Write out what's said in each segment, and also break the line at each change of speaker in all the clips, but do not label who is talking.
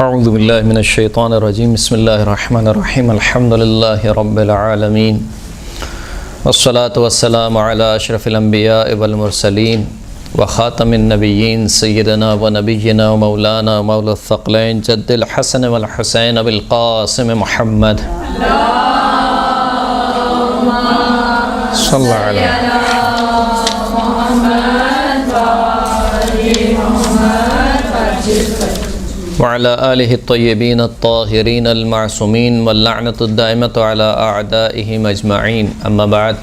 اعوذ باللہ من الشیطان الرجیم بسم اللہ الرحمن الرحیم الحمد للہ رب العالمین والصلاة والسلام علی اشرف الانبیاء والمرسلین وخاتم النبیین سیدنا و نبینا و مولانا مولا الثقلین جد الحسن والحسین بالقاسم محمد صلی اللہ علیہ وعلى آلہ الطیبین الطاہرین المعصومین واللعنۃ الدائمۃ علی اعدائہم اجمعین اما بعد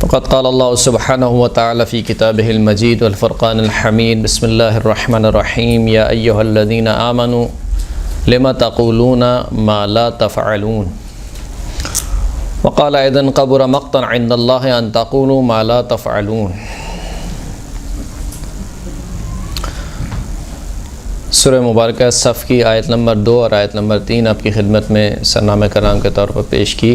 فقد قال اللہ سبحانہ وتعالی فی کتابہ المجید والفرقان الحمید بسم اللہ الرحمن الرحیم یا ایہا الذین آمنوا لم تقولون ما لا تفعلون وقال ايضا كبر مقتا عند الله ان تقولوا ما لا تفعلون۔ سورہ مبارکہ صف کی آیت نمبر 2 اور آیت نمبر 3 آپ کی خدمت میں سرنامہ کرام کے طور پر پیش کی۔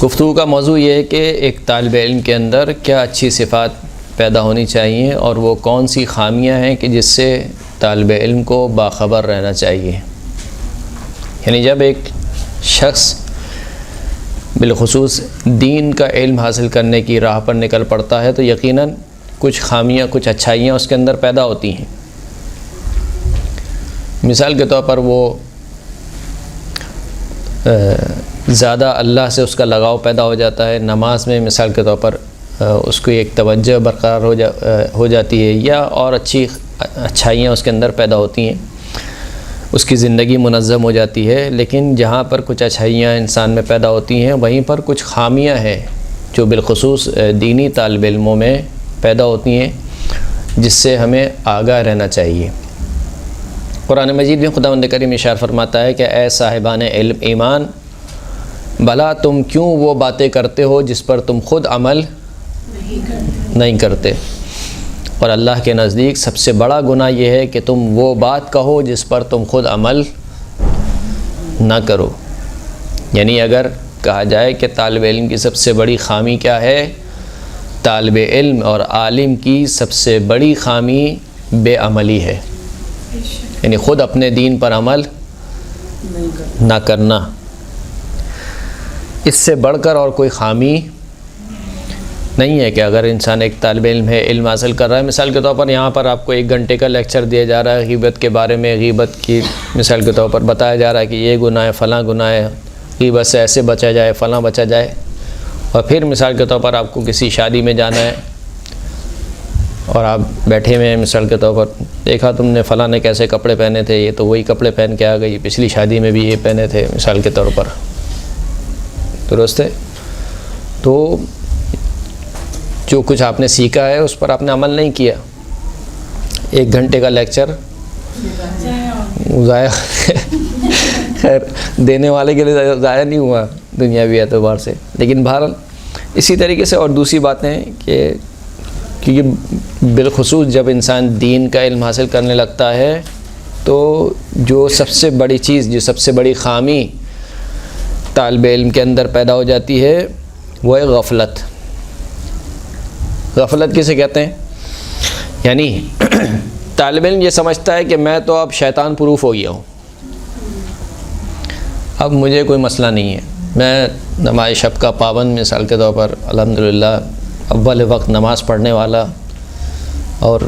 گفتگو کا موضوع یہ ہے کہ ایک طالب علم کے اندر کیا اچھی صفات پیدا ہونی چاہیے اور وہ کون سی خامیاں ہیں کہ جس سے طالب علم کو باخبر رہنا چاہیے۔ یعنی جب ایک شخص بالخصوص دین کا علم حاصل کرنے کی راہ پر نکل پڑتا ہے تو یقیناً کچھ خامیاں کچھ اچھائیاں اس کے اندر پیدا ہوتی ہیں۔ مثال کے طور پر وہ زیادہ اللہ سے اس کا لگاؤ پیدا ہو جاتا ہے، نماز میں مثال کے طور پر اس کو ایک توجہ برقرار ہو جاتی ہے، یا اور اچھائیاں اس کے اندر پیدا ہوتی ہیں، اس کی زندگی منظم ہو جاتی ہے۔ لیکن جہاں پر کچھ اچھائیاں انسان میں پیدا ہوتی ہیں وہیں پر کچھ خامیاں ہیں جو بالخصوص دینی طالب علموں میں پیدا ہوتی ہیں، جس سے ہمیں آگاہ رہنا چاہیے۔ قرآن مجید میں خداوند کریم ارشاد فرماتا ہے کہ اے صاحبان علم ایمان، بھلا تم کیوں وہ باتیں کرتے ہو جس پر تم خود عمل نہیں کرتے، اور اللہ کے نزدیک سب سے بڑا گناہ یہ ہے کہ تم وہ بات کہو جس پر تم خود عمل نہ کرو۔ یعنی اگر کہا جائے کہ طالب علم کی سب سے بڑی خامی کیا ہے، طالب علم اور عالم کی سب سے بڑی خامی بے عملی ہے، یعنی خود اپنے دین پر عمل نہ کرنا۔ اس سے بڑھ کر اور کوئی خامی نہیں ہے کہ اگر انسان ایک طالب علم ہے، علم حاصل کر رہا ہے، مثال کے طور پر یہاں پر آپ کو 1 گھنٹے کا لیکچر دیا جا رہا ہے غیبت کے بارے میں، غیبت کی مثال کے طور پر بتایا جا رہا ہے کہ یہ گناہ ہے، فلاں گناہ ہے، غیبت سے ایسے بچا جائے، فلاں بچا جائے، اور پھر مثال کے طور پر آپ کو کسی شادی میں جانا ہے اور آپ بیٹھے ہوئے ہیں، مثال کے طور پر دیکھا تم نے فلاں نے کیسے کپڑے پہنے تھے، یہ تو وہی کپڑے پہن کے آ گئی، پچھلی شادی میں بھی یہ پہنے تھے، مثال کے طور پر، درست ہے؟ تو جو کچھ آپ نے سیکھا ہے اس پر آپ نے عمل نہیں کیا، 1 گھنٹے کا لیکچر ضائع خیر دینے والے کے لیے ضائع نہیں ہوا دنیاوی اعتبار سے، لیکن بہرحال اسی طریقے سے اور دوسری باتیں کہ کیونکہ بالخصوص جب انسان دین کا علم حاصل کرنے لگتا ہے تو جو سب سے بڑی چیز، جو سب سے بڑی خامی طالب علم کے اندر پیدا ہو جاتی ہے وہ ہے غفلت۔ غفلت کسے کہتے ہیں؟ یعنی طالب علم یہ سمجھتا ہے کہ میں تو اب شیطان پروف ہو گیا ہوں، اب مجھے کوئی مسئلہ نہیں ہے، میں نماز شب کا پابند مثال کے طور پر الحمدللہ اول وقت نماز پڑھنے والا، اور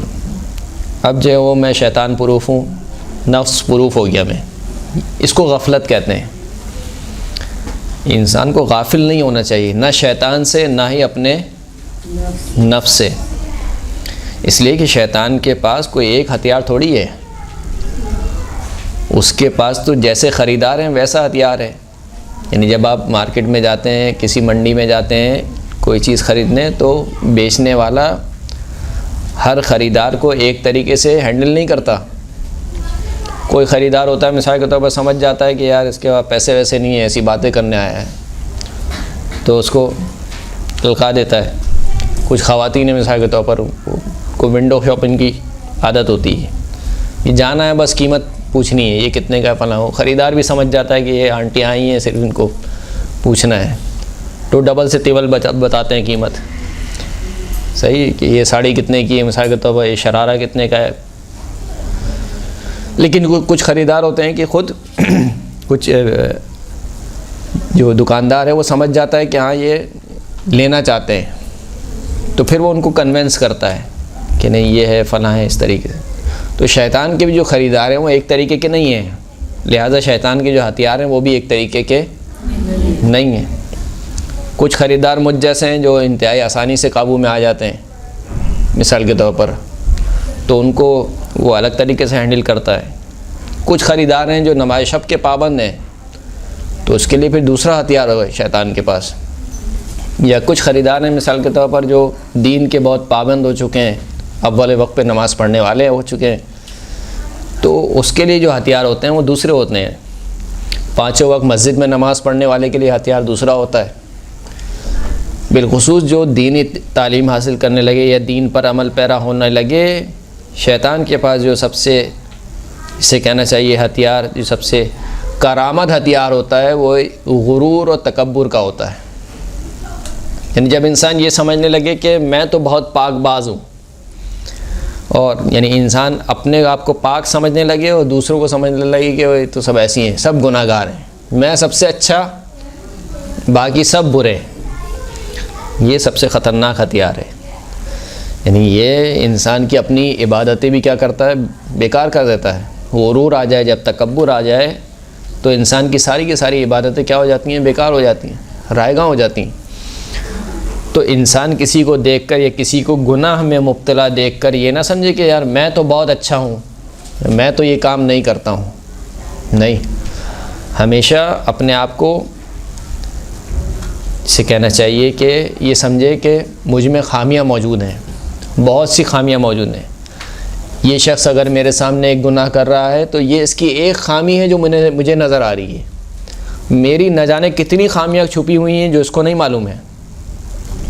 اب جو ہے وہ میں شیطان پروف ہوں، نفس پروف ہو گیا میں۔ اس کو غفلت کہتے ہیں۔ انسان کو غافل نہیں ہونا چاہیے، نہ شیطان سے نہ ہی اپنے نفس سے، اس لیے کہ شیطان کے پاس کوئی ایک ہتھیار تھوڑی ہے، اس کے پاس تو جیسے خریدار ہیں ویسا ہتھیار ہے۔ یعنی جب آپ مارکیٹ میں جاتے ہیں، کسی منڈی میں جاتے ہیں کوئی چیز خریدنے، تو بیچنے والا ہر خریدار کو ایک طریقے سے ہینڈل نہیں کرتا۔ کوئی خریدار ہوتا ہے مثال کے طور پر سمجھ جاتا ہے کہ یار اس کے پاس پیسے ویسے نہیں ہیں، ایسی باتیں کرنے آیا ہے، تو اس کو تلقا دیتا ہے۔ کچھ خواتین مثال کے طور پر کو ونڈو شاپنگ کی عادت ہوتی ہے، یہ جانا ہے بس قیمت پوچھنی ہے، یہ کتنے کا فلاں ہو، خریدار بھی سمجھ جاتا ہے کہ یہ آنٹی آئی ہیں صرف ان کو پوچھنا ہے، تو ڈبل سے ٹیبل بتاتے ہیں قیمت، صحیح کہ یہ ساڑی کتنے کی ہے، مثال کے طور پر یہ شرارہ کتنے کا ہے، لیکن کچھ خریدار ہوتے ہیں کہ خود کچھ جو دکاندار ہے وہ سمجھ جاتا ہے کہ ہاں یہ لینا چاہتے ہیں، تو پھر وہ ان کو کنونس کرتا ہے کہ نہیں یہ ہے فلاں ہے اس طریقے سے۔ تو شیطان کے بھی جو خریدار ہیں وہ ایک طریقے کے نہیں ہیں، لہٰذا شیطان کے جو ہتھیار ہیں وہ بھی ایک طریقے کے نہیں ہیں۔ کچھ خریدار مجھ جیسے ہیں جو انتہائی آسانی سے قابو میں آ جاتے ہیں، مثال کے طور پر، تو ان کو وہ الگ طریقے سے ہینڈل کرتا ہے۔ کچھ خریدار ہیں جو نماز شب کے پابند ہیں، تو اس کے لیے پھر دوسرا ہتھیار ہوگا شیطان کے پاس۔ یا کچھ خریدار ہیں مثال کے طور پر جو دین کے بہت پابند ہو چکے ہیں، اول وقت پہ نماز پڑھنے والے ہو چکے ہیں، تو اس کے لیے جو ہتھیار ہوتے ہیں وہ دوسرے ہوتے ہیں۔ پانچوں وقت مسجد میں نماز پڑھنے والے کے لیے ہتھیار دوسرا ہوتا ہے۔ بالخصوص جو دینی تعلیم حاصل کرنے لگے یا دین پر عمل پیرا ہونے لگے، شیطان کے پاس جو سب سے، اسے کہنا چاہیے ہتھیار، جو سب سے کارآمد ہتھیار ہوتا ہے وہ غرور اور تکبر کا ہوتا ہے۔ یعنی جب انسان یہ سمجھنے لگے کہ میں تو بہت پاک باز ہوں، اور یعنی انسان اپنے آپ کو پاک سمجھنے لگے اور دوسروں کو سمجھنے لگے کہ وہ تو سب ایسی ہیں، سب گناہ گار ہیں، میں سب سے اچھا، باقی سب برے ہیں، یہ سب سے خطرناک ہتھیار ہے۔ یعنی یہ انسان کی اپنی عبادتیں بھی کیا کرتا ہے، بیکار کر دیتا ہے۔ غرور آ جائے، جب تکبر آ جائے تو انسان کی ساری عبادتیں کیا ہو جاتی ہیں، بیکار ہو جاتی ہیں، رائیگاں ہو جاتی ہیں۔ تو انسان کسی کو دیکھ کر یا کسی کو گناہ میں مبتلا دیکھ کر یہ نہ سمجھے کہ یار میں تو بہت اچھا ہوں، میں تو یہ کام نہیں کرتا ہوں۔ نہیں، ہمیشہ اپنے آپ کو سے کہنا چاہیے کہ یہ سمجھے کہ مجھ میں خامیاں موجود ہیں، بہت سی خامیاں موجود ہیں۔ یہ شخص اگر میرے سامنے ایک گناہ کر رہا ہے تو یہ اس کی ایک خامی ہے جو مجھے نظر آ رہی ہے، میری نہ جانے کتنی خامیاں چھپی ہوئی ہیں جو اس کو نہیں معلوم ہے۔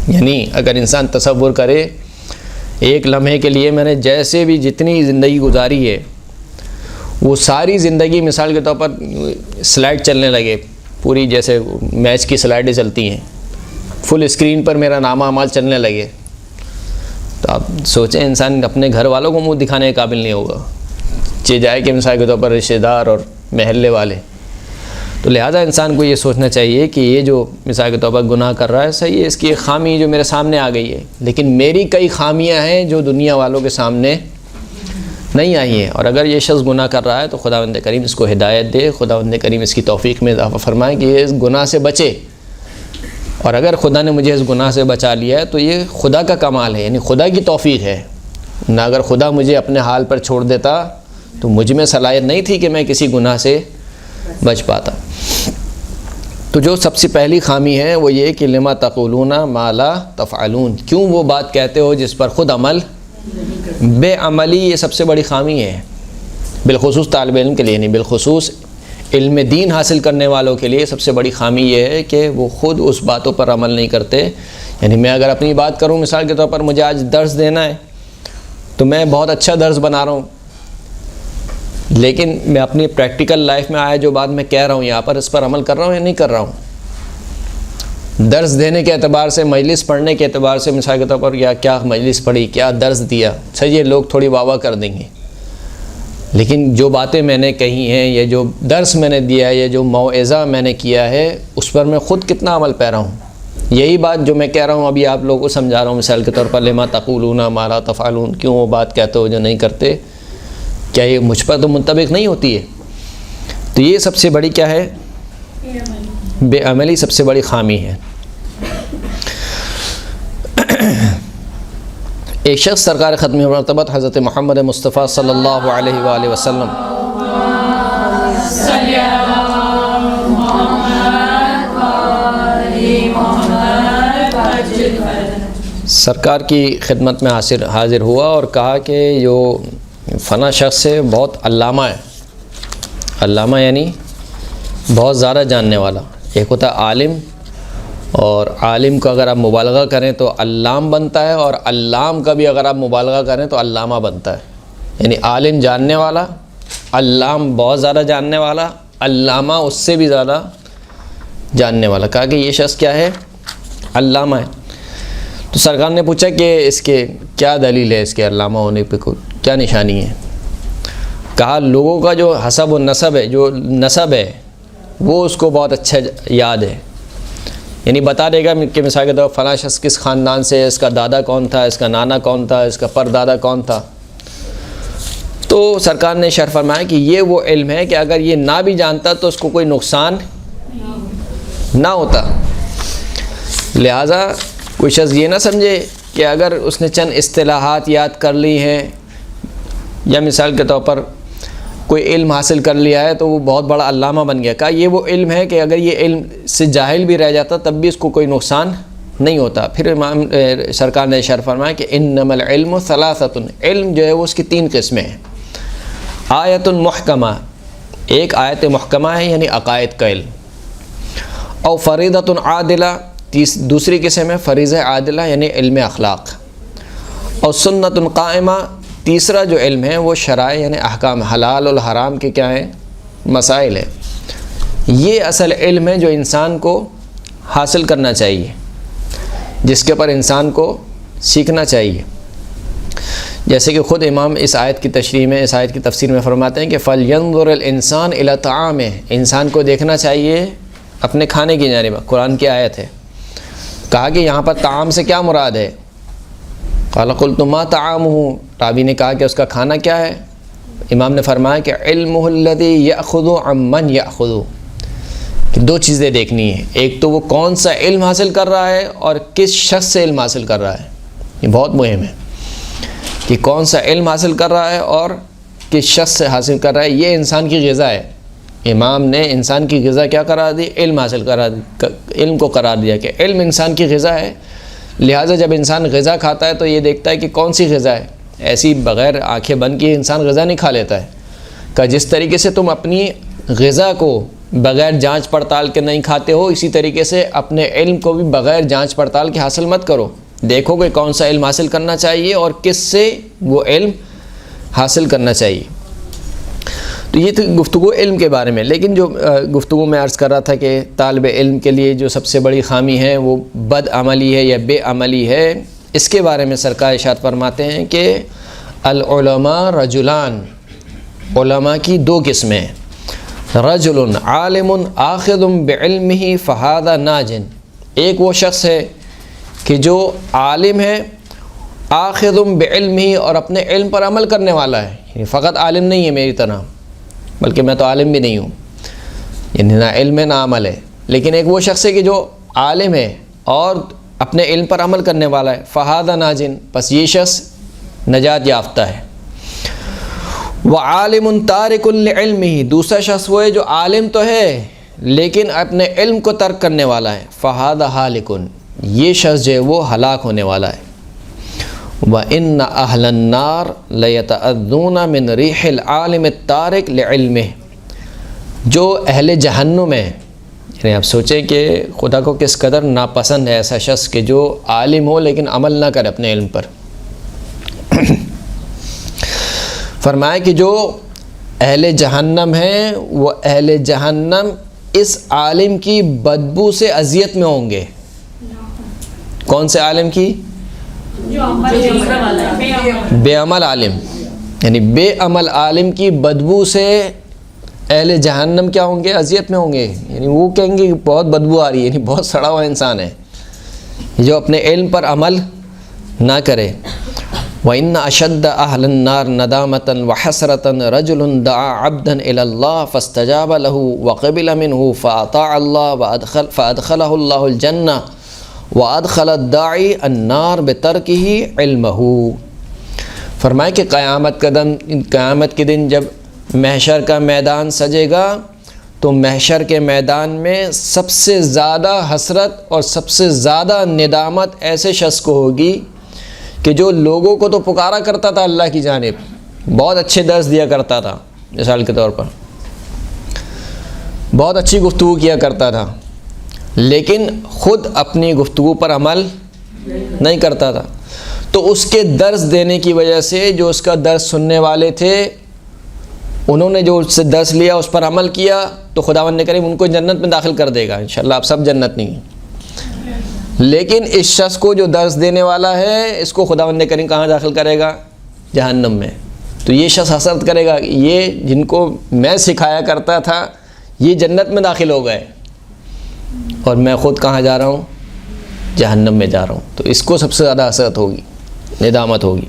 یعنی اگر انسان تصور کرے ایک لمحے کے لیے میں نے جیسے بھی جتنی زندگی گزاری ہے وہ ساری زندگی، مثال کے طور پر سلائڈ چلنے لگے، پوری جیسے میچ کی سلائڈیں چلتی ہیں، فل اسکرین پر میرا نامہ اعمال چلنے لگے، تو آپ سوچیں انسان اپنے گھر والوں کو منہ دکھانے کے قابل نہیں ہوگا، چہ جائے کہ مثال کے طور پر رشتہ دار اور محلے والے۔ تو لہٰذا انسان کو یہ سوچنا چاہیے کہ یہ جو مثال کے طور پر گناہ کر رہا ہے، صحیح ہے، اس کی ایک خامی جو میرے سامنے آ گئی ہے، لیکن میری کئی خامیاں ہیں جو دنیا والوں کے سامنے نہیں آئی ہیں۔ اور اگر یہ شخص گناہ کر رہا ہے تو خداوند کریم اس کو ہدایت دے، خداوند کریم اس کی توفیق میں اضافہ فرمائے کہ یہ اس گناہ سے بچے۔ اور اگر خدا نے مجھے اس گناہ سے بچا لیا ہے تو یہ خدا کا کمال ہے، یعنی خدا کی توفیق ہے نہ۔ اگر خدا مجھے اپنے حال پر چھوڑ دیتا تو مجھ میں صلاحیت نہیں تھی کہ میں کسی گناہ سے بچ پاتا۔ تو جو سب سے پہلی خامی ہے وہ یہ کہ لما تقولون ما لا تفعلون، کیوں وہ بات کہتے ہو جس پر خود عمل، بے عملی یہ سب سے بڑی خامی ہے، بالخصوص طالب علم کے لیے نہیں، بالخصوص علم دین حاصل کرنے والوں کے لیے سب سے بڑی خامی یہ ہے کہ وہ خود اس باتوں پر عمل نہیں کرتے۔ یعنی میں اگر اپنی بات کروں، مثال کے طور پر مجھے آج درس دینا ہے تو میں بہت اچھا درس بنا رہا ہوں، لیکن میں اپنی پریکٹیکل لائف میں آیا جو بات میں کہہ رہا ہوں یہاں پر، اس پر عمل کر رہا ہوں یا نہیں کر رہا ہوں۔ درس دینے کے اعتبار سے، مجلس پڑھنے کے اعتبار سے، مثال کے طور پر کیا مجلس پڑھی، کیا درس دیا، صحیح ہے، لوگ تھوڑی واہ واہ کر دیں گے، لیکن جو باتیں میں نے کہی ہیں، یہ جو درس میں نے دیا ہے، یہ جو موعظہ میں نے کیا ہے، اس پر میں خود کتنا عمل پیرا ہوں۔ یہی بات جو میں کہہ رہا ہوں ابھی آپ لوگوں کو سمجھا رہا ہوں، مثال کے طور پر لما تقولون ما لا تفعلون، کیوں وہ بات کہتے ہو جو نہیں کرتے، کیا یہ مجھ پر تو منطبق نہیں ہوتی ہے؟ تو یہ سب سے بڑی کیا ہے، بے عملی سب سے بڑی خامی ہے۔ ایک شخص سرکار ختم مرتبت حضرت محمد مصطفیٰ صلی اللہ علیہ وآلہ وسلم سرکار کی خدمت میں حاضر ہوا اور کہا کہ جو فلاں شخص ہے بہت علامہ ہے۔ علامہ یعنی بہت زیادہ جاننے والا۔ ایک ہوتا ہے عالم، اور عالم کو اگر آپ مبالغہ کریں تو علام بنتا ہے، اور علام کا بھی اگر آپ مبالغہ کریں تو علامہ بنتا ہے۔ یعنی عالم جاننے والا، علام بہت زیادہ جاننے والا، علامہ اس سے بھی زیادہ جاننے والا۔ کہا کہ یہ شخص کیا ہے، علامہ ہے۔ تو سرکار نے پوچھا کہ اس کے کیا دلیل ہے، اس کے علامہ ہونے پہ کیا نشانی ہے؟ کہا لوگوں کا جو حسب و نسب ہے، جو نسب ہے وہ اس کو بہت اچھا یاد ہے، یعنی بتا دے گا کہ مثال کے طور پر فلاں شخص کس خاندان سے ہے، اس کا دادا کون تھا، اس کا نانا کون تھا، اس کا پردادا کون تھا۔ تو سرکار نے اشارہ فرمایا کہ یہ وہ علم ہے کہ اگر یہ نہ بھی جانتا تو اس کو کوئی نقصان نہ ہوتا۔ لہٰذا کوئی شخص یہ نہ سمجھے کہ اگر اس نے چند اصطلاحات یاد کر لی ہیں یا مثال کے طور پر کوئی علم حاصل کر لیا ہے تو وہ بہت بڑا علامہ بن گیا۔ کہا یہ وہ علم ہے کہ اگر یہ علم سے جاہل بھی رہ جاتا تب بھی اس کو کوئی نقصان نہیں ہوتا۔ پھر امام سرکار نے اشارہ فرمایا کہ انما العلم ثلاثۃ، علم جو ہے وہ اس کی 3 قسمیں ہیں۔ آیت محکمہ، ایک آیت محکمہ ہے یعنی عقائد کا علم، او فریضۃ عادلہ، دوسری قسم ہے فریضہ عادلہ یعنی علم اخلاق، اور سنت قائمہ، تیسرا جو علم ہے وہ شرائع یعنی احکام حلال اور حرام کے کیا ہیں، مسائل ہے۔ یہ اصل علم ہے جو انسان کو حاصل کرنا چاہیے، جس کے پر انسان کو سیکھنا چاہیے۔ جیسے کہ خود امام اس آیت کی تشریح میں، اس آیت کی تفسیر میں فرماتے ہیں کہ فَلْيَنظُرِ الْإِنسَانُ إِلَى طَعَامِهِ، انسان کو دیکھنا چاہیے اپنے کھانے کی جانب۔ قرآن کی آیت ہے، کہا کہ یہاں پر طعام سے کیا مراد ہے؟ قَالَ قُلْتُ مَا طَعَامُهُ، راوی نے کہا کہ اس کا کھانا کیا ہے؟ امام نے فرمایا کہ عِلْمُهُ الَّذِي يَأْخُذُ عَمَّنْ يَأْخُذُ، کہ 2 چیزیں دیکھنی ہیں، ایک تو وہ کون سا علم حاصل کر رہا ہے اور کس شخص سے علم حاصل کر رہا ہے۔ یہ بہت مہم ہے کہ کون سا علم حاصل کر رہا ہے اور کس شخص سے حاصل کر رہا ہے۔ یہ انسان کی غذا ہے۔ امام نے انسان کی غذا کیا قرار دی؟ علم حاصل قرار دی، علم کو قرار دیا کہ علم انسان کی غذا ہے۔ لہٰذا جب انسان غذا کھاتا ہے تو یہ دیکھتا ہے کہ کون سی غذا ہے، ایسی بغیر آنکھیں بند کیے انسان غذا نہیں کھا لیتا ہے۔ کہ جس طریقے سے تم اپنی غذا کو بغیر جانچ پڑتال کے نہیں کھاتے ہو، اسی طریقے سے اپنے علم کو بھی بغیر جانچ پڑتال کے حاصل مت کرو۔ دیکھو کہ کون سا علم حاصل کرنا چاہیے اور کس سے وہ علم حاصل کرنا چاہیے۔ تو یہ تھی گفتگو علم کے بارے میں۔ لیکن جو گفتگو میں عرض کر رہا تھا کہ طالب علم کے لیے جو سب سے بڑی خامی ہے وہ بد عملی ہے یا بے عملی ہے، اس کے بارے میں سرکار ارشاد فرماتے ہیں کہ العلماء رجلان، علماء کی 2 قسمیں، رجل عالم آخذ بعلمہ فہذا ناج، ایک وہ شخص ہے کہ جو عالم ہے، آخذ بعلمہ، اور اپنے علم پر عمل کرنے والا ہے، یعنی فقط عالم نہیں ہے میری طرح، بلکہ میں تو عالم بھی نہیں ہوں، یعنی نہ علم ہے نہ عمل ہے، لیکن ایک وہ شخص ہے کہ جو عالم ہے اور اپنے علم پر عمل کرنے والا ہے، فہذا ناجن، پس یہ شخص نجات یافتہ ہے۔ وعالم تارک لعلمہ، دوسرا شخص وہ ہے جو عالم تو ہے لیکن اپنے علم کو ترک کرنے والا ہے، فہذا ہالک، یہ شخص جو ہے وہ ہلاک ہونے والا ہے۔ وَإِنَّ أَهْلَ النَّارِ لَيَتَأَذُّونَ مِنْ رِيحِ الْعَالِمِ التَّارِكِ لِعِلْمِهِ، جو اہل جہنم ہے، یعنی آپ سوچیں کہ خدا کو کس قدر ناپسند ہے ایسا شخص کہ جو عالم ہو لیکن عمل نہ کرے اپنے علم پر۔ فرمایا کہ جو اہل جہنم ہیں وہ اہل جہنم اس عالم کی بدبو سے اذیت میں ہوں گے۔ کون سے عالم کی؟ بے عمل عالم، یعنی بے عمل عالم کی بدبو سے اہل جہنم کیا ہوں گے؟ اذیت میں ہوں گے، یعنی وہ کہیں گے کہ بہت بدبو آ رہی ہے، یعنی بہت سڑا ہوا انسان ہے جو اپنے علم پر عمل نہ کرے۔ وَإِنَّ أَشَدَّ أَهْلِ النَّارِ نَدَامَةً وَحَسْرَةً رَجُلٌ دَعَا عَبْدًا إِلَى اللَّهِ فَاسْتَجَابَ لَهُ وَقَبِلَ مِنْهُ فَأَطَاعَ اللَّهَ فَأَدْخَلَهُ اللَّهُ الْجَنَّةَ وَأَدْخَلَ الدَّاعِي النَّارَ بِتَرْكِهِ عِلْمَهُ۔ فرمائے کہ قیامت کے دن جب محشر کا میدان سجے گا تو محشر کے میدان میں سب سے زیادہ حسرت اور سب سے زیادہ ندامت ایسے شخص کو ہوگی کہ جو لوگوں کو تو پکارا کرتا تھا اللہ کی جانب، بہت اچھے درس دیا کرتا تھا، مثال کے طور پر بہت اچھی گفتگو کیا کرتا تھا، لیکن خود اپنی گفتگو پر عمل نہیں کرتا تھا، تو اس کے درس دینے کی وجہ سے جو اس کا درس سننے والے تھے انہوں نے جو اس سے درس لیا اس پر عمل کیا تو خداوند نے کریم ان کو جنت میں داخل کر دے گا انشاءاللہ۔ آپ سب جنت نہیں ہیں، لیکن اس شخص کو جو درس دینے والا ہے اس کو خداوند کریم کہاں داخل کرے گا؟ جہنم میں۔ تو یہ شخص حسرت کرے گا، یہ جن کو میں سکھایا کرتا تھا یہ جنت میں داخل ہو گئے اور میں خود کہاں جا رہا ہوں؟ جہنم میں جا رہا ہوں. تو اس کو سب سے زیادہ حسرت ہوگی، ندامت ہوگی.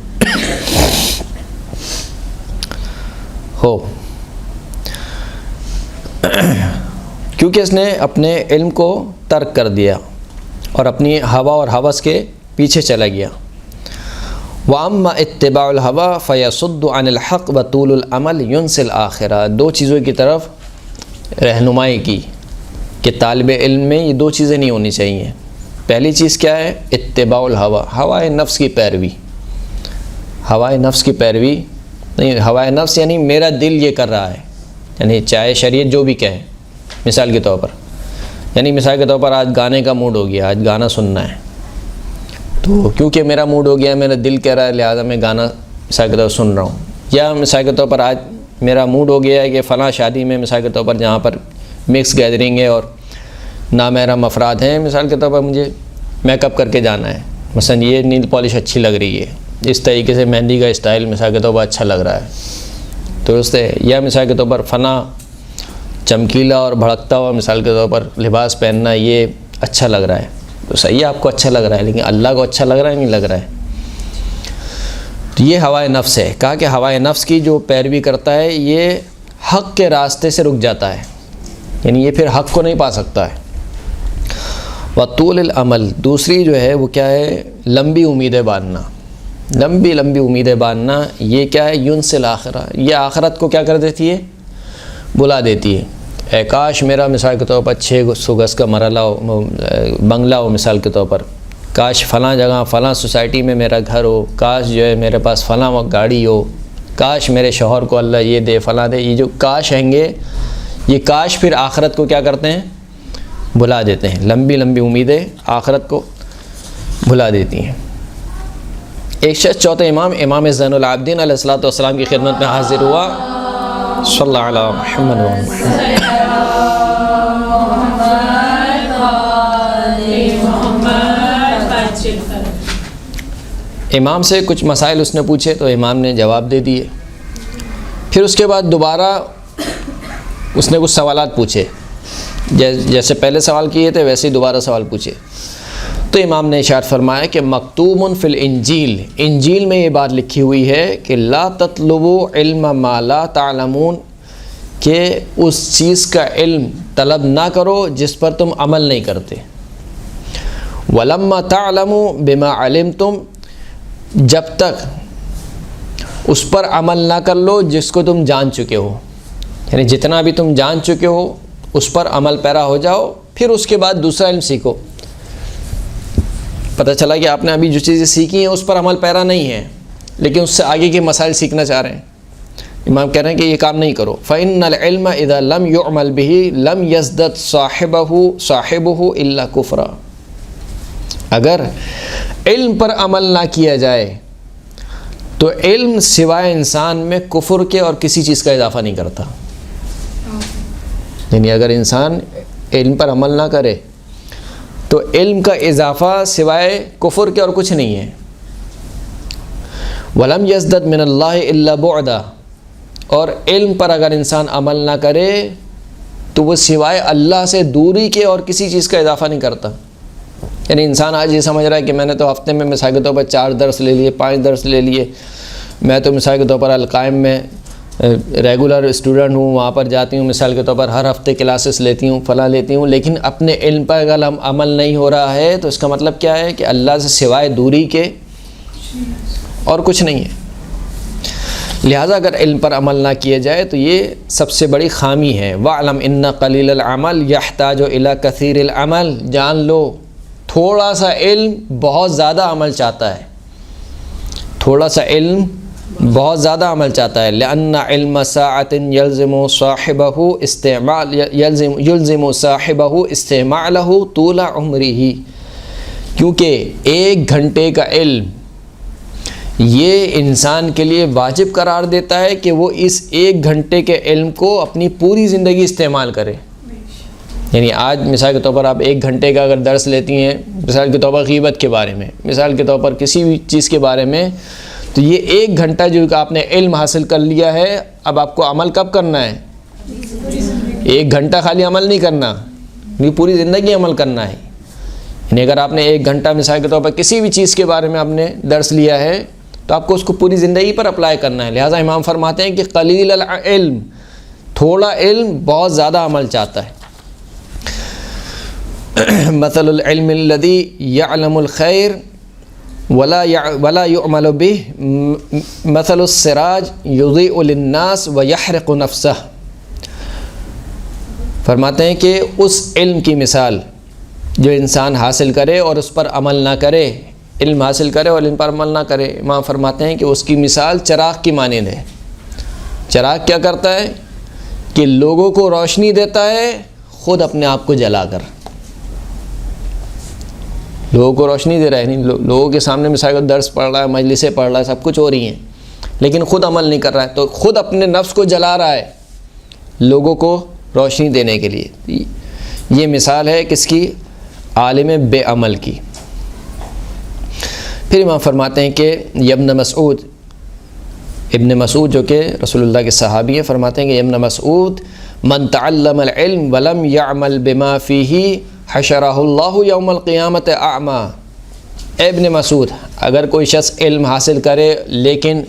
ہو کیونکہ اس نے اپنے علم کو ترک کر دیا اور اپنی ہوا اور ہوس کے پیچھے چلا گیا. وَأَمَّا اتِّبَاعُ الْهَوَىٰ فَيَصُدُّ عَنِ الْحَقِّ وَطُولُ الْعَمَلِ يُنْسِي الْآخِرَةَ. دو چیزوں کی طرف رہنمائی کی کہ طالب علم میں یہ دو چیزیں نہیں ہونی چاہیے. پہلی چیز کیا ہے؟ اتباع الہوا، ہوائے نفس کی پیروی. ہوائے نفس کی پیروی نہیں، ہوائے نفس یعنی میرا دل یہ کر رہا ہے، یعنی چاہے شریعت جو بھی کہے. مثال کے طور پر مثال کے طور پر آج گانے کا موڈ ہو گیا، آج گانا سننا ہے، تو کیونکہ میرا موڈ ہو گیا، میرا دل کہہ رہا ہے، لہٰذا میں گانا مثال کے طور پر سن رہا ہوں. یا مثال کے طور پر آج میرا موڈ ہو گیا ہے کہ فلاں شادی میں مثال کے طور پر جہاں پر مکس گیدرنگ ہے اور نامحرم افراد ہیں، مثال کے طور پر مجھے میک اپ کر کے جانا ہے، مثلا یہ نیل پالش اچھی لگ رہی ہے، اس طریقے سے مہندی کا اسٹائل مثال کے طور پر اچھا لگ رہا ہے، درست ہے. یا مثال کے طور پر فلاں چمکیلا اور بھڑکتا ہوا مثال کے طور پر لباس پہننا یہ اچھا لگ رہا ہے. تو صحیح ہے، آپ کو اچھا لگ رہا ہے، لیکن اللہ کو اچھا لگ رہا ہے نہیں لگ رہا ہے. تو یہ ہوائے نفس ہے. کہا کہ ہوائے نفس کی جو پیروی کرتا ہے یہ حق کے راستے سے رک جاتا ہے، یعنی یہ پھر حق کو نہیں پا سکتا ہے. وطول العمل، دوسری جو ہے وہ کیا ہے؟ لمبی امیدیں باندھنا. لمبی امیدیں باندھنا یہ کیا ہے؟ یونس الآخرہ، یہ آخرت کو کیا کر دیتی ہے؟ بلا دیتی ہے. اے کاش میرا مثال کے طور پر 600 گز کا مرحلہ ہو، بنگلہ ہو مثال کے طور پر، کاش فلاں جگہ فلاں سوسائٹی میں میرا گھر ہو، کاش جو ہے میرے پاس فلاں گاڑی ہو، کاش میرے شوہر کو اللہ یہ دے فلاں دے. یہ جو کاش ہیں گے، یہ کاش پھر آخرت کو کیا کرتے ہیں؟ بھلا دیتے ہیں. لمبی امیدیں آخرت کو بھلا دیتی ہیں. ایک شخص چوتھے امام زین العابدین علیہ الصلوۃ والسلام کی خدمت میں حاضر ہوا. صلی اللہ علیہ محمد و امام سے کچھ مسائل اس نے پوچھے تو امام نے جواب دے دیے. پھر اس کے بعد دوبارہ اس نے کچھ سوالات پوچھے، جیسے پہلے سوال کیے تھے ویسے ہی دوبارہ سوال پوچھے. تو امام نے ارشاد فرمایا کہ مکتوب فی الانجیل، انجیل میں یہ بات لکھی ہوئی ہے کہ لا تطلبوا علم ما لا تعلمون، کہ اس چیز کا علم طلب نہ کرو جس پر تم عمل نہیں کرتے. ولما تعلموا بما علمتم، جب تک اس پر عمل نہ کر لو جس کو تم جان چکے ہو، یعنی جتنا بھی تم جان چکے ہو اس پر عمل پیرا ہو جاؤ، پھر اس کے بعد دوسرا علم سیکھو. پتہ چلا کہ آپ نے ابھی جو چیزیں سیکھی ہیں اس پر عمل پیرا نہیں ہے، لیکن اس سے آگے کے مسائل سیکھنا چاہ رہے ہیں. امام کہہ رہے ہیں کہ یہ کام نہیں کرو. فإن العلم اذا لم يعمل به لم يزدد صاحبه الا كفرا. اگر علم پر عمل نہ کیا جائے تو علم سوائے انسان میں کفر کے اور کسی چیز کا اضافہ نہیں کرتا. یعنی اگر انسان علم پر عمل نہ کرے تو علم کا اضافہ سوائے کفر کے اور کچھ نہیں ہے. وَلَمْ يَزْدَدْ مِنَ اللَّهِ إِلَّا بُعْدًا، اور علم پر اگر انسان عمل نہ کرے تو وہ سوائے اللہ سے دوری کے اور کسی چیز کا اضافہ نہیں کرتا. یعنی انسان آج یہ سمجھ رہا ہے کہ میں نے تو ہفتے میں مثال کے طور پر 4 درس لے لیے، 5 درس لے لیے، میں تو مثال کے طور پر القائم میں ریگولر اسٹوڈنٹ ہوں، وہاں پر جاتی ہوں، مثال کے طور پر ہر ہفتے کلاسز لیتی ہوں، فلاں لیتی ہوں، لیکن اپنے علم پر اگر عمل نہیں ہو رہا ہے تو اس کا مطلب کیا ہے کہ اللہ سے سوائے دوری کے اور کچھ نہیں ہے. لہٰذا اگر علم پر عمل نہ کیا جائے تو یہ سب سے بڑی خامی ہے. وَاعْلَمْ إِنَّ قَلِيلَ الْعَمَلِ يَحْتَاجُ إِلَى كَثِيرِ الْعَمَلِ، جان لو تھوڑا سا علم بہت زیادہ عمل چاہتا ہے. تھوڑا سا علم بہت زیادہ عمل چاہتا ہے. لأن علم ساعة يلزم صاحبه استعماله طول عمره، کیونکہ 1 گھنٹے کا علم یہ انسان کے لیے واجب قرار دیتا ہے کہ وہ اس 1 گھنٹے کے علم کو اپنی پوری زندگی استعمال کرے. یعنی آج مثال کے طور پر آپ 1 گھنٹے کا اگر درس لیتی ہیں مثال کے طور پر غیبت کے بارے میں، مثال کے طور پر کسی بھی چیز کے بارے میں، تو یہ 1 گھنٹہ جو آپ نے علم حاصل کر لیا ہے، اب آپ کو عمل کب کرنا ہے؟ 1 گھنٹہ خالی عمل نہیں کرنا، یہ پوری زندگی عمل کرنا ہے۔ یعنی اگر آپ نے 1 گھنٹہ مثال کے طور پر کسی بھی چیز کے بارے میں آپ نے درس لیا ہے تو آپ کو اس کو پوری زندگی پر اپلائی کرنا ہے۔ لہٰذا امام فرماتے ہیں کہ قلیل العلم، تھوڑا علم بہت زیادہ عمل چاہتا ہے۔ مثل العلم الذی یعلم الخیر ولا یعمل به مثل السراج یضیء للناس ویحرق نفسہ۔ فرماتے ہیں کہ اس علم کی مثال جو انسان حاصل کرے اور اس پر عمل نہ کرے، علم حاصل کرے اور علم پر عمل نہ کرے، امام فرماتے ہیں کہ اس کی مثال چراغ کی مانند ہے۔ چراغ کیا کرتا ہے کہ لوگوں کو روشنی دیتا ہے، خود اپنے آپ کو جلا کر لوگوں کو روشنی دے رہا ہے، نہیں لوگوں کے سامنے مثال کا درس پڑھ رہا ہے، مجلسیں پڑھ رہا ہے، سب کچھ ہو رہی ہیں، لیکن خود عمل نہیں کر رہا ہے، تو خود اپنے نفس کو جلا رہا ہے لوگوں کو روشنی دینے کے لیے۔ یہ مثال ہے کس کی؟ عالم بے عمل کی۔ پھر امام فرماتے ہیں کہ ابن مسعود جو کہ رسول اللہ کے صحابی ہیں، فرماتے ہیں کہ ابن مسعود من تعلم العلم ولم يعمل بما فيه حشرہ اللہ یوم القیامت اعمی۔ ابن مسعود، اگر کوئی شخص علم حاصل کرے لیکن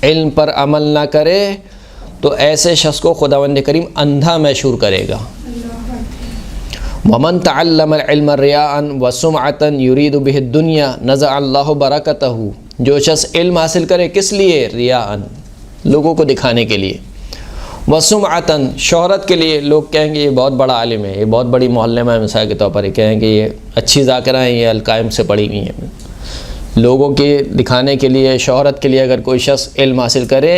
علم پر عمل نہ کرے تو ایسے شخص کو خداوند کریم اندھا محشور کرے گا۔ ومن تعلم العلم رياء وسمعة يريد به الدنيا نزع اللہ برکتہ۔ جو شخص علم حاصل کرے کس لیے؟ ریاء، لوگوں کو دکھانے کے لیے، وسمعة، شہرت کے لیے، لوگ کہیں گے یہ بہت بڑا عالم ہے، یہ بہت بڑی محلے میں مثال کے طور پر کہیں گے یہ اچھی ذاکرہ ہیں، یہ القائم سے پڑھی ہوئی ہیں، لوگوں کے دکھانے کے لیے، شہرت کے لیے اگر کوئی شخص علم حاصل کرے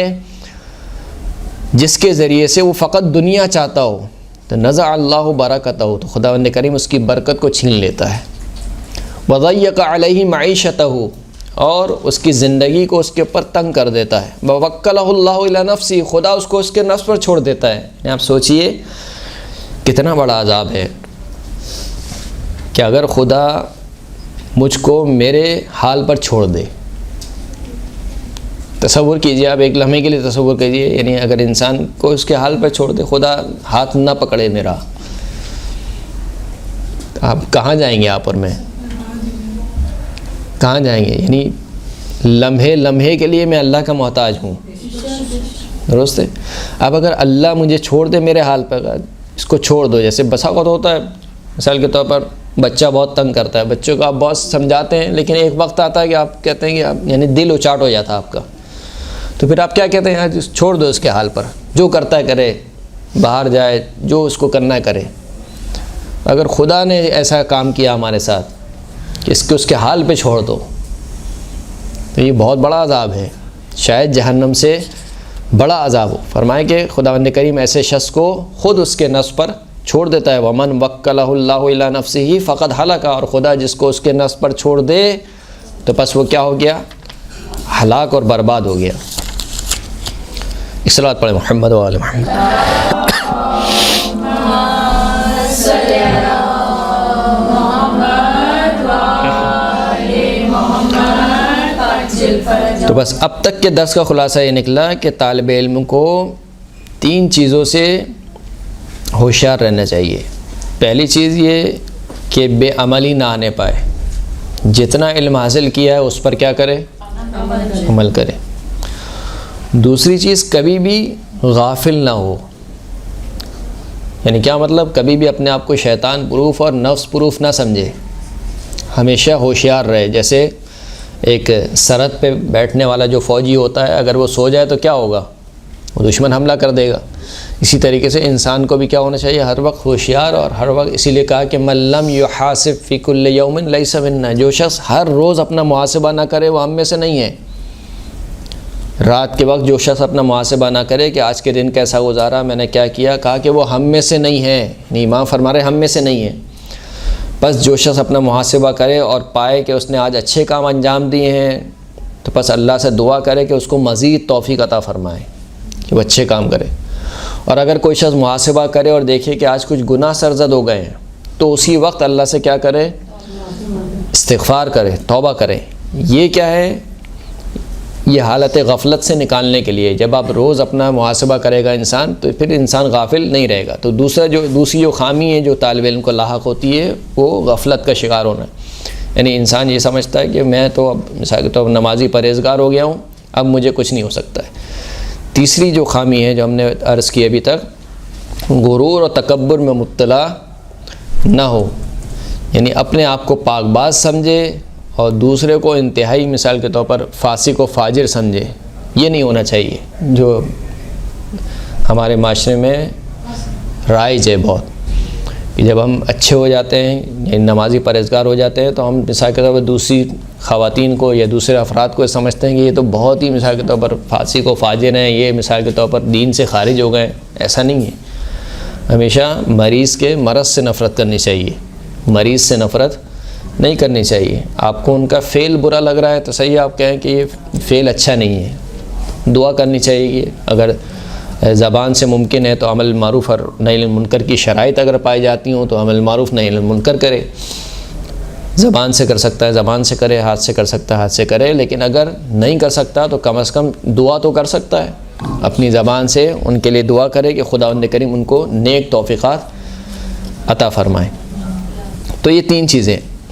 جس کے ذریعے سے وہ فقط دنیا چاہتا ہو تو نزع اللہ برکتہ، تو خداوند کریم اس کی برکت کو چھین لیتا ہے۔ وضیق علیہ معیشتہ، اور اس کی زندگی کو اس کے اوپر تنگ کر دیتا ہے۔ ووکلہ اللہ الی نفسی، خدا اس کو اس کے نفس پر چھوڑ دیتا ہے۔ آپ سوچئے کتنا بڑا عذاب ہے کہ اگر خدا مجھ کو میرے حال پر چھوڑ دے۔ تصور کیجئے، آپ ایک لمحے کے لیے تصور کیجئے، یعنی اگر انسان کو اس کے حال پر چھوڑ دے، خدا ہاتھ نہ پکڑے میرا، آپ کہاں جائیں گے؟ آپ اور میں کہاں جائیں گے؟ یعنی لمحے لمحے کے لیے میں اللہ کا محتاج ہوں، درست ہے؟ اب اگر اللہ مجھے چھوڑ دے میرے حال پر، اس کو چھوڑ دو، جیسے بسا اوقات ہوتا ہے مثال کے طور پر بچہ بہت تنگ کرتا ہے، بچوں کو آپ بہت سمجھاتے ہیں لیکن ایک وقت آتا ہے کہ آپ کہتے ہیں کہ آپ یعنی دل اچاٹ ہو جاتا ہے آپ کا، تو پھر آپ کیا کہتے ہیں؟ چھوڑ دو اس کے حال پر، جو کرتا ہے کرے، باہر جائے، جو اس کو کرنا ہے کرے۔ اگر خدا نے ایسا کام کیا ہمارے ساتھ کہ اس کے حال پہ چھوڑ دو تو یہ بہت بڑا عذاب ہے، شاید جہنم سے بڑا عذاب ہو۔ فرمائے کہ خداوند کریم ایسے شخص کو خود اس کے نفس پر چھوڑ دیتا ہے۔ ومن وکلہ اللہ الی نفسہ فقد ہلک، اور خدا جس کو اس کے نفس پر چھوڑ دے تو پس وہ کیا ہو گیا؟ ہلاک اور برباد ہو گیا۔ صلوات پڑھیں محمد و آل محمد۔ تو بس اب تک کے درس کا خلاصہ یہ نکلا کہ طالب علم کو 3 چیزوں سے ہوشیار رہنا چاہیے۔ پہلی چیز یہ کہ بے عملی نہ آنے پائے، جتنا علم حاصل کیا ہے اس پر کیا کرے؟ عمل کرے۔ دوسری چیز کبھی بھی غافل نہ ہو، یعنی کیا مطلب؟ کبھی بھی اپنے آپ کو شیطان پروف اور نفس پروف نہ سمجھے، ہمیشہ ہوشیار رہے۔ جیسے ایک سرحد پہ بیٹھنے والا جو فوجی ہوتا ہے، اگر وہ سو جائے تو کیا ہوگا؟ وہ دشمن حملہ کر دے گا۔ اسی طریقے سے انسان کو بھی کیا ہونا چاہیے؟ ہر وقت ہوشیار، اور ہر وقت اسی لیے کہا کہ من لم یحاسب فی کل یوم لیس منا، جو شخص ہر روز اپنا محاسبہ نہ کرے وہ ہم میں سے نہیں ہے۔ رات کے وقت جو شخص اپنا محاسبہ نہ کرے کہ آج کے دن کیسا گزارا، میں نے کیا کیا، کہا کہ وہ ہم میں سے نہیں ہے۔ امام فرما رہے ہم میں سے نہیں ہے۔ بس جو شخص اپنا محاسبہ کرے اور پائے کہ اس نے آج اچھے کام انجام دیے ہیں تو بس اللہ سے دعا کرے کہ اس کو مزید توفیق عطا فرمائے کہ وہ اچھے کام کرے۔ اور اگر کوئی شخص محاسبہ کرے اور دیکھے کہ آج کچھ گناہ سرزد ہو گئے ہیں تو اسی وقت اللہ سے کیا کرے؟ استغفار کرے، توبہ کرے۔ یہ کیا ہے؟ یہ حالت غفلت سے نکالنے کے لیے جب آپ روز اپنا محاسبہ کرے گا انسان تو پھر انسان غافل نہیں رہے گا۔ تو دوسری جو خامی ہے جو طالب علم کو لاحق ہوتی ہے وہ غفلت کا شکار ہونا ہے، یعنی انسان یہ سمجھتا ہے کہ میں تو اب مثال کے طور پر نمازی پرہیزگار ہو گیا ہوں، اب مجھے کچھ نہیں ہو سکتا ہے۔ تیسری جو خامی ہے جو ہم نے عرض کی ابھی تک، غرور اور تکبر میں مبتلا نہ ہو، یعنی اپنے آپ کو پاک باز سمجھے اور دوسرے کو انتہائی مثال کے طور پر فاسق و فاجر سمجھے، یہ نہیں ہونا چاہیے جو ہمارے معاشرے میں رائج ہے بہت، کہ جب ہم اچھے ہو جاتے ہیں یعنی نمازی پرہیزگار ہو جاتے ہیں تو ہم مثال کے طور پر دوسری خواتین کو یا دوسرے افراد کو سمجھتے ہیں کہ یہ تو بہت ہی مثال کے طور پر فاسق و فاجر ہیں، یہ مثال کے طور پر دین سے خارج ہو گئے۔ ایسا نہیں ہے، ہمیشہ مریض کے مرض سے نفرت کرنی چاہیے، مریض سے نفرت نہیں کرنی چاہیے۔ آپ کو ان کا فعل برا لگ رہا ہے تو صحیح آپ کہیں کہ یہ فعل اچھا نہیں ہے، دعا کرنی چاہیے۔ اگر زبان سے ممکن ہے تو عمل معروف اور نہی عن المنکر کی شرائط اگر پائی جاتی ہوں تو عمل معروف نہی عن المنکر کرے، زبان سے کر سکتا ہے زبان سے کرے، ہاتھ سے کر سکتا ہے ہاتھ سے کرے، لیکن اگر نہیں کر سکتا تو کم از کم دعا تو کر سکتا ہے، اپنی زبان سے ان کے لیے دعا کرے کہ خداوند کریم ان کو نیک توفیقات عطا فرمائے۔ تو یہ تین چیزیں